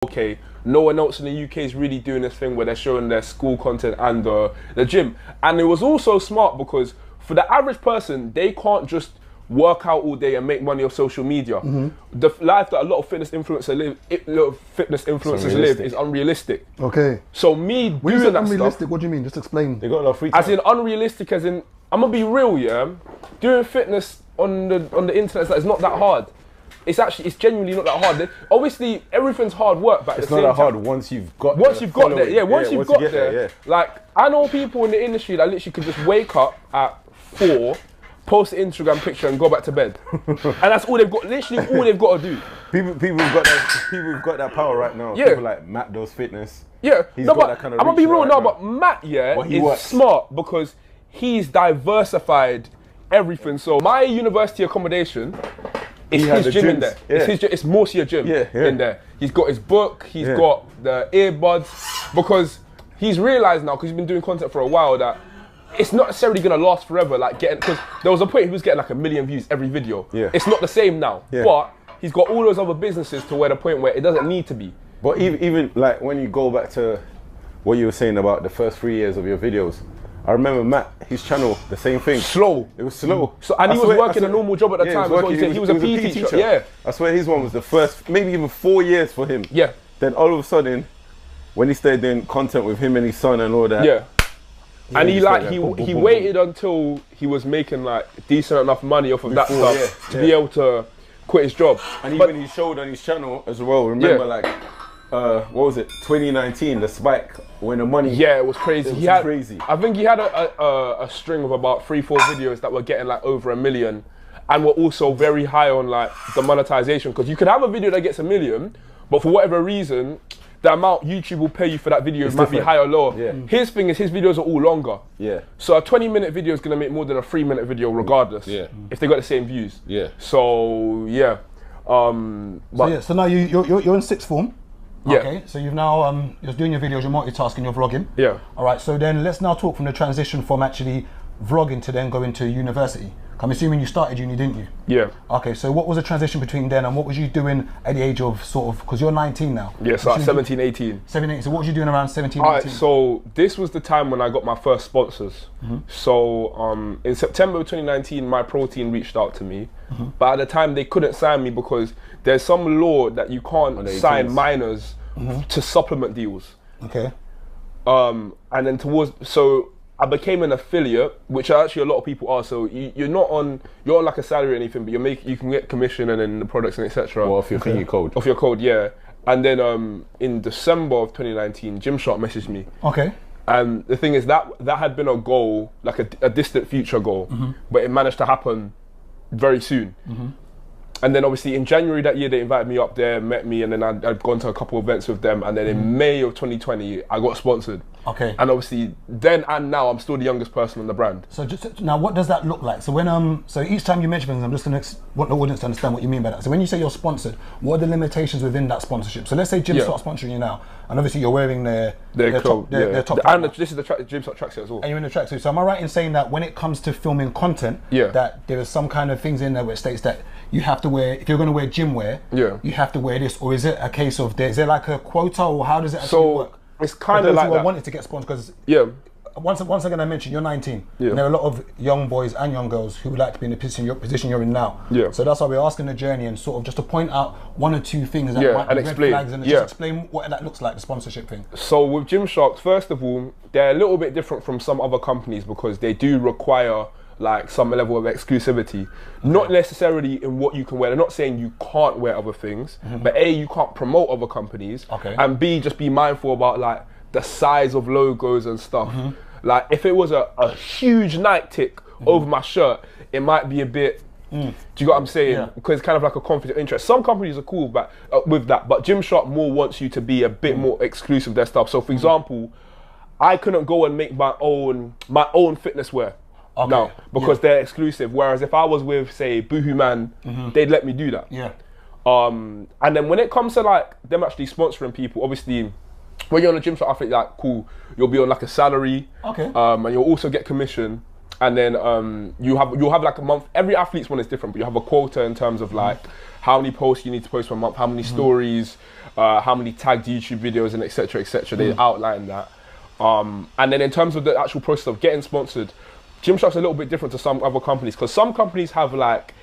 okay, no one else in the UK is really doing this thing where they're showing their school content and the gym. And it was also smart because for the average person, they can't just work out all day and make money off social media. The life that a lot of fitness influencers live is unrealistic. Okay. So me When you doing say that unrealistic, stuff, what do you mean? Just explain. They got a lot of free time. as in unrealistic, as in I'm gonna be real, yeah. Doing fitness on the internet is not that hard. It's genuinely not that hard. Obviously, everything's hard work, but It's not that hard once you've got once you've got there, yeah. Once you've got you get there, yeah. like I know people in the industry that literally could just wake up at 4, post an Instagram picture and go back to bed, and that's all they've got. Literally, all they've got to do. People have got that power right now. Yeah. People like Matt does fitness. Yeah, He's no, got but that kind of I'm gonna be reach real right now. now. But Matt, yeah, But he is works. smart because he's diversified everything. So my university accommodation. It's He had his the gym in gyms, there. yeah. It's mostly a gym in there. He's got his book, he's got the earbuds, because he's realised now, because he's been doing content for a while, that it's not necessarily going to last forever. Like because there was a point he was getting like 1 million views every video. Yeah. It's not the same now, but he's got all those other businesses to where the point where it doesn't need to be. But even like when you go back to what you were saying about the first 3 years of your videos, I remember Matt, his channel, the same thing. Slow. It was slow. So, and he was working a normal job at the time as well. He was a PE teacher. Yeah. I swear his one was the first, maybe even 4 years for him. Yeah. Then all of a sudden, when he started doing content with him and his son and all that. Yeah. And he boom, waited until he was making like decent enough money off of that stuff to be able to quit his job. And even he showed on his channel as well. Remember like, what was it? 2019, the spike when the money. Yeah, it was crazy. It was crazy. I think he had a string of about 3-4 videos that were getting like over 1 million, and were also very high on like the monetization. Because you could have a video that gets 1 million, but for whatever reason, the amount YouTube will pay you for that video might be higher or lower. Yeah. His thing is his videos are all longer. Yeah. So a 20-minute video is gonna make more than a 3-minute video regardless. Yeah. If they got the same views. Yeah. So yeah. So now you're in sixth form. Yeah. Okay. So you've now you're doing your videos, you're multitasking, you're vlogging. Yeah. All right. So then let's now talk from the transition from actually vlogging to then going to university. I'm assuming you started uni, didn't you? Yeah. Okay. So what was the transition between then and what was you doing at the age of sort of, because you're 19 now? Yeah, so at 17, 18. 17. So what was you doing around 17, Alright, 18? so this was the time when I got my first sponsors. So in September of 2019, My Protein reached out to me, but at the time they couldn't sign me because there's some law that you can't sign minors to supplement deals. Okay. And then so I became an affiliate, which actually a lot of people are. So you're on like a salary or anything, but you can get commission and then the products and etc. Well, off your thingy code. Off your code, yeah. And then in December of 2019, Gymshark messaged me. Okay. And the thing is that had been a goal, like a distant future goal, but it managed to happen very soon. And then obviously in January that year, they invited me up there, met me, and then I'd gone to a couple of events with them. And then in May of 2020, I got sponsored. Okay. And obviously then and now, I'm still the youngest person on the brand. So just now, what does that look like? So when so each time you mention things, I'm just going to want the audience to understand what you mean by that. So when you say you're sponsored, what are the limitations within that sponsorship? So let's say Gym start sponsoring you now, and obviously you're wearing their top, their top. And this is the Gymshark tracksuit as well. And you're in the tracksuit. So am I right in saying that when it comes to filming content, that there is some kind of things in there where it states that you have to wear, if you're going to wear gym wear, you have to wear this, or is it a case of is there like a quota, or how does it actually work? It's kind of like who that. are wanting to get sponsored, because once again I mentioned you're 19, and there are a lot of young boys and young girls who would like to be in the position you're in now. So that's why we're asking the journey and sort of just to point out one or two things that might be red flags, and just explain what that looks like, the sponsorship thing. So with Gymshark, first of all, they're a little bit different from some other companies because they do require like some level of exclusivity, not necessarily in what you can wear. They're not saying you can't wear other things, but A, you can't promote other companies, and B, just be mindful about like the size of logos and stuff. Like if it was a huge Nike tick over my shirt, it might be a bit, do you get what I'm saying? Because it's kind of like a conflict of interest. Some companies are cool with that, but Gymshark more wants you to be a bit more exclusive with their stuff. So for example, I couldn't go and make my own fitness wear. No, because they're exclusive. Whereas if I was with, say, Boohoo Man, they'd let me do that. And then when it comes to like them actually sponsoring people, obviously, when you're on a Gymshark, I think like cool, you'll be on like a salary. And you'll also get commission. and then you'll have like a month. Every athlete's one is different, but you have a quota in terms of like how many posts you need to post per month, how many stories, how many tagged YouTube videos, and etc. etc. They outline that. And then in terms of the actual process of getting sponsored, Gymshark's a little bit different to some other companies, because some companies have like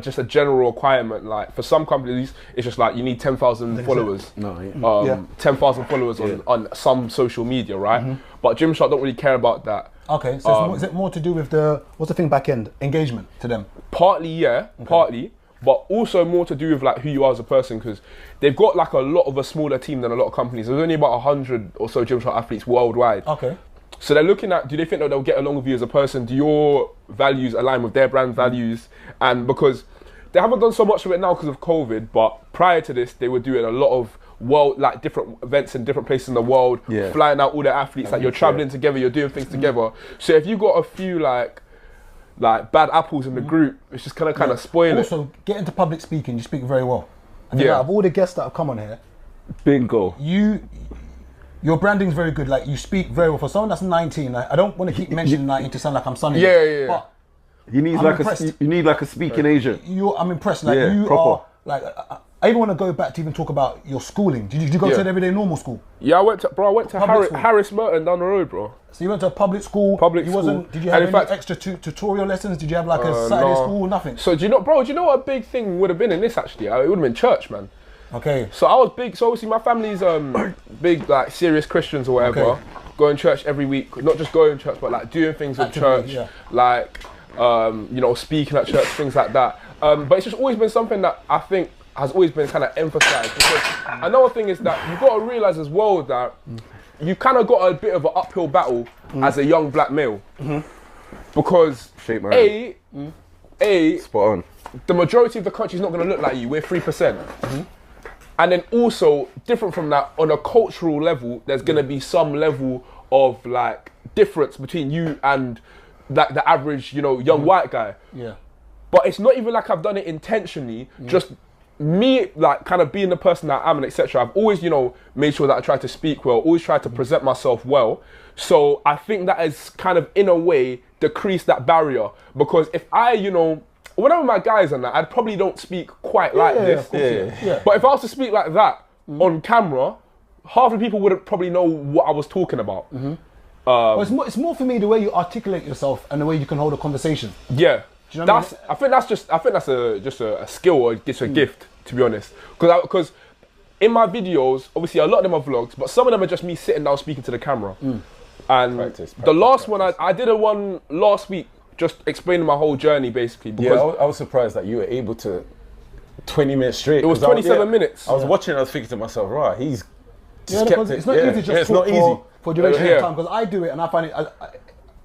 just a general requirement. Like for some companies, it's just like you need 10,000 followers. 10,000 followers on some social media, right? But Gymshark don't really care about that. Okay, so is it more to do with what's the thing back end, engagement to them? Partly, yeah, partly. But also more to do with like who you are as a person, because they've got like a lot of a smaller team than a lot of companies. There's only about 100 or so Gymshark athletes worldwide. Okay. So they're looking at, do they think that they'll get along with you as a person? Do your values align with their brand values? And because they haven't done so much of it now because of COVID, but prior to this, they were doing a lot of like different events in different places in the world, flying out all their athletes, like you're traveling together, you're doing things together. So if you got a few like bad apples in the group, it's just kind of spoil it. Also, get into public speaking, you speak very well. I think out of all the guests that have come on here, bingo. Your branding's very good. Like you speak very well. For someone that's 19, I don't want to keep mentioning 19 to sound like I'm sunny. Yeah. But you need like a speaking agent. I'm impressed. Like you proper. are like. I even want to go back to even talk about your schooling. Did you go to an everyday normal school? Yeah, I went to Harris Merton down the road, bro. So you went to a public school. Public school. Did you have any extra tutorial lessons? Did you have like a Saturday school? Nothing. So do you know what a big thing would have been in this actually? It would have been church, man. Okay. So I was big. So obviously my family's big, like serious Christians or whatever. Okay. Going to church every week, not just going to church, but like doing things with church, like speaking at church, things like that. But it's just always been something that I think has always been kind of emphasised. Because another thing is that you've got to realise as well that you kind of got a bit of an uphill battle as a young black male, because spot on. The majority of the country's not going to look like you. We're 3%. And then also, different from that, on a cultural level, there's going to be some level of like difference between you and like the average, young white guy. Yeah. But it's not even like I've done it intentionally. Just me, like kind of being the person that I am and etc. I've always, made sure that I try to speak well, always try to present myself well. So I think that has kind of, in a way, decreased that barrier. Because if I, whenever my guys and that, I probably don't speak quite like this. But if I was to speak like that on camera, half the people wouldn't probably know what I was talking about. Well, it's more for me the way you articulate yourself and the way you can hold a conversation. Yeah, do you know what I think that's just a skill or just a gift, to be honest. Because in my videos, obviously a lot of them are vlogs, but some of them are just me sitting down speaking to the camera. And the last one I did one last week, just explaining my whole journey basically. Because I was surprised that you were able to 20 minutes straight. It was 27 minutes. I was watching, I was thinking to myself, right, he's just kept it. It's not easy just talk for duration of time, because I do it and I find it,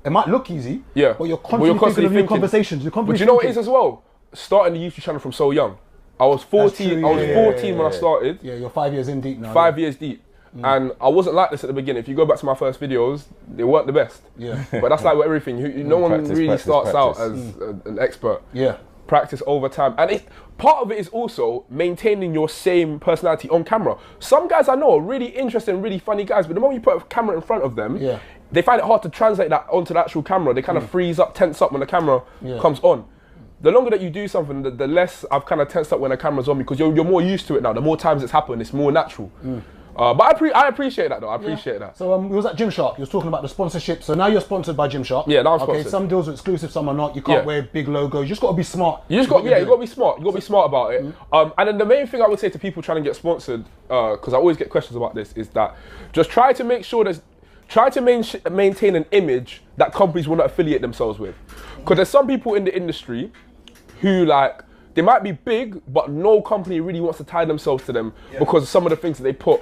it might look easy, but you're constantly thinking of new conversations. But you know what it is as well? Starting the YouTube channel from so young. I was 14. I was 14 when I started. Yeah, you're 5 years in deep now. 5 years deep. And I wasn't like this at the beginning. If you go back to my first videos, they weren't the best. Yeah. But that's like with everything. No one really starts out as an expert. Yeah. Practice over time. And part of it is also maintaining your same personality on camera. Some guys I know are really interesting, really funny guys, but the moment you put a camera in front of them, they find it hard to translate that onto the actual camera. They kind of freeze up, tense up when the camera comes on. The longer that you do something, the less I've kind of tensed up when the camera's on me, because you're more used to it now. The more times it's happened, it's more natural. But I appreciate that though. I appreciate that. So we was at Gymshark. You was talking about the sponsorship. So now you're sponsored by Gymshark. Yeah, now I'm sponsored. Okay, some deals are exclusive, some are not. You can't wear big logos. You just got to be smart. You got to be smart. You got to be smart about it. And then the main thing I would say to people trying to get sponsored, because I always get questions about this, is that just try to make sure try to maintain an image that companies want to affiliate themselves with. Because there's some people in the industry who they might be big, but no company really wants to tie themselves to them because of some of the things that they put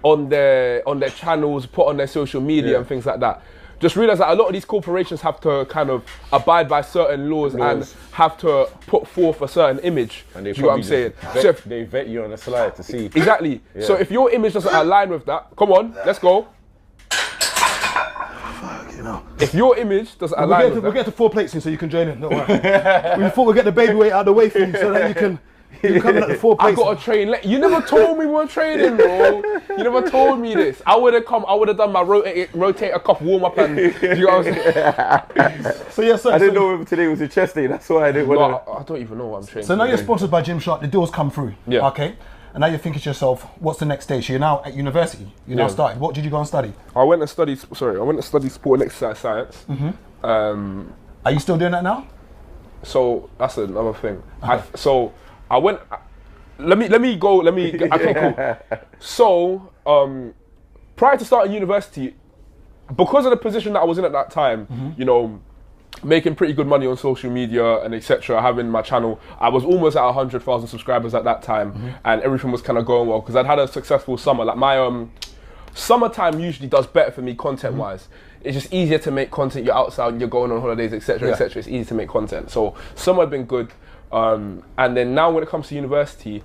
on their channels, put on their social media and things like that. Just realize that a lot of these corporations have to kind of abide by certain laws and have to put forth a certain image. And do you know what I'm saying? They vet you on the slide to see. Exactly. Yeah. So if your image doesn't align with that, come on, let's go. If your image doesn't align with that, we'll get to 4 plates soon so you can join in. Don't worry. We thought we'd get the baby weight out of the way for you so that You coming at the 4 pace. I got to train. You never told me we were training, bro. You never told me this. I would have come. I would have done my rotator cuff warm up and. You know what I'm saying? So yes, sir. I didn't know if today was your chest day. That's why I didn't want to. I don't even know what I'm training. So now you're sponsored by Gymshark. The deals come through. Yeah. Okay. And now you're thinking to yourself, what's the next stage? So you're now at university. You're now started. What did you go and study? I went to study sport and exercise science. Are you still doing that now? So that's another thing. I went. Let me go. Okay, cool. So prior to starting university, because of the position that I was in at that time, you know, making pretty good money on social media and etc., having my channel, I was almost at 100,000 subscribers at that time, and everything was kind of going well because I'd had a successful summer. Like my summertime usually does better for me content-wise. It's just easier to make content. You're outside, you're going on holidays, etc., etc. It's easy to make content. So summer had been good, and then now when it comes to university,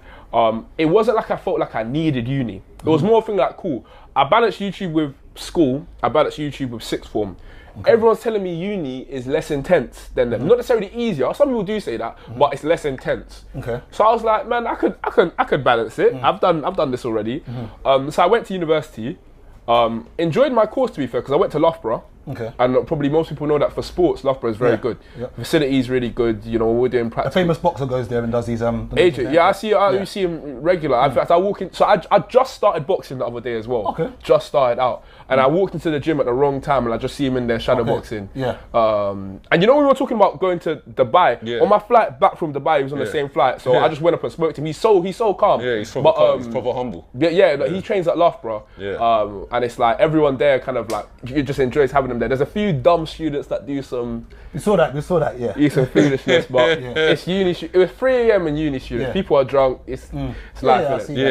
it wasn't like I felt like I needed uni. It was more a thing like, cool, I balanced YouTube with school, I balanced YouTube with sixth form. Everyone's telling me uni is less intense than them. Not necessarily easier. Some people do say that, but it's less intense. Okay. So I was like, man, I could balance it. I've done this already. So I went to university. Enjoyed my course, to be fair, because I went to Loughborough. Okay. And probably most people know that for sports, Loughborough is very good. The facility is really good. You know, we're doing practice. A famous boxer goes there and does these AJ, yeah, I see. You see him regular. In fact, I walk in. So I just started boxing the other day as well. Okay. Just started out, and I walked into the gym at the wrong time, and I just see him in there shadow boxing. Yeah. And you know, we were talking about going to Dubai. Yeah. On my flight back from Dubai, he was on the same flight, so I just went up and spoke to him. He's so calm. Yeah, he's proper calm. He's proper humble. Yeah, like, he trains at Loughborough. Yeah. And it's like everyone there kind of like just enjoys having him there. There's a few dumb students that do some. We saw that, yeah. Do some foolishness, but it's uni. It was 3 AM in uni students. People are drunk. It's life. Yeah.